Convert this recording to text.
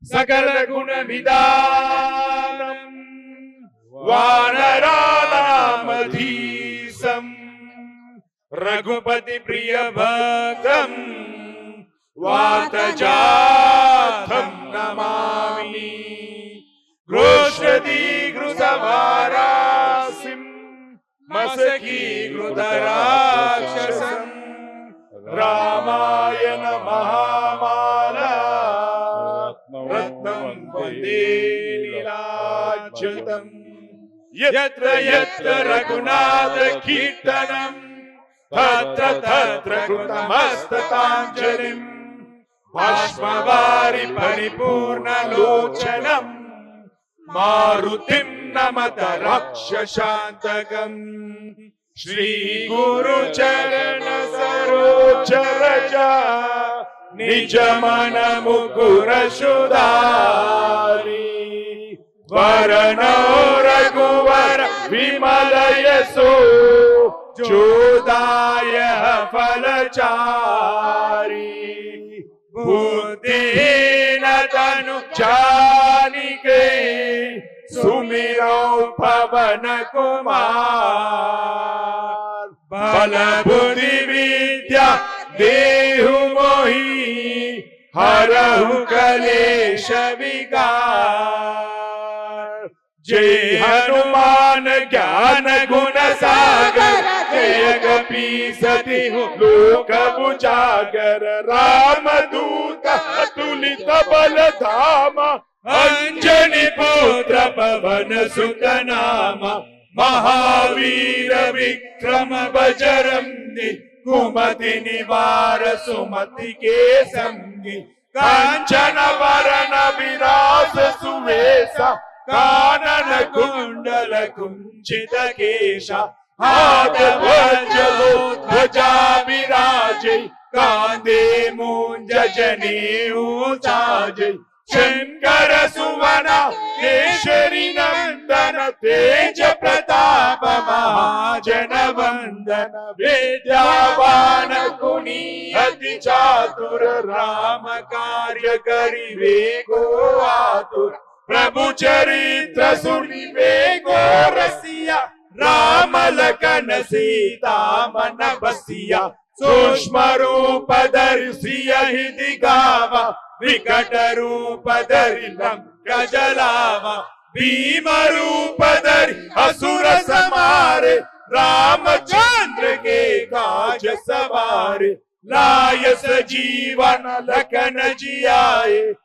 सकल गुण निदानम् वानराणामधीशम् रघुपति प्रिय भक्तम् वातजातं नमामि घोषदीघृतवारासिं मसकीघृतराक्षसम् रामायण महामाला रत्नं वन्दे नीलाच्युतम् यत्र यत्र रघुनाथ कीर्तनम् तत्र तत्र कृतमस्तकाञ्जलिम् बाष्पवारि परिपूर्णलोचनम् मारुतिं नमत रक्षशान्तकम् श्रीगुरुचरण सरोज रज निज मन मुकुर सुधारि वरनो रघुवर विमल यशो जोदाय फलचारी बुद्धिहीन तनु जानिके सुमिरो पवन कुमार बल बुद्धि विद्या देहु मोहि हरहु कलेश विकार जय हनुमान ज्ञान गुण सागर जय कपीसति लोक उजागर राम दूत अतुलित बल धामा अंजनी पुत्र पवन सुत नामा महावीर विक्रम बजरंगी कुमति निवार सुमति के संगी कांचन वरण विराज सुवेशा कानन कुंडल कुंचित केशा हाथ वज्रो ध्वजा विराजे कांधे मूंज जनेऊ साजे शंकर सुवना केशरी नंदन तेज प्रताप महाजन वंदन विद्यावान गुणी अति चातुर राम कार्य करिवे को आतुर प्रभु चरित्र सुनिवे को रसिया राम लखन सीता मन बसिया सूक्ष्म रूप धरि सियहि दिखावा विकट रूप धरि लंका जलावा भीम रूप धरि असुर संहारे रामचंद्र के काज सवारे लाय सजीवन लखन जियाए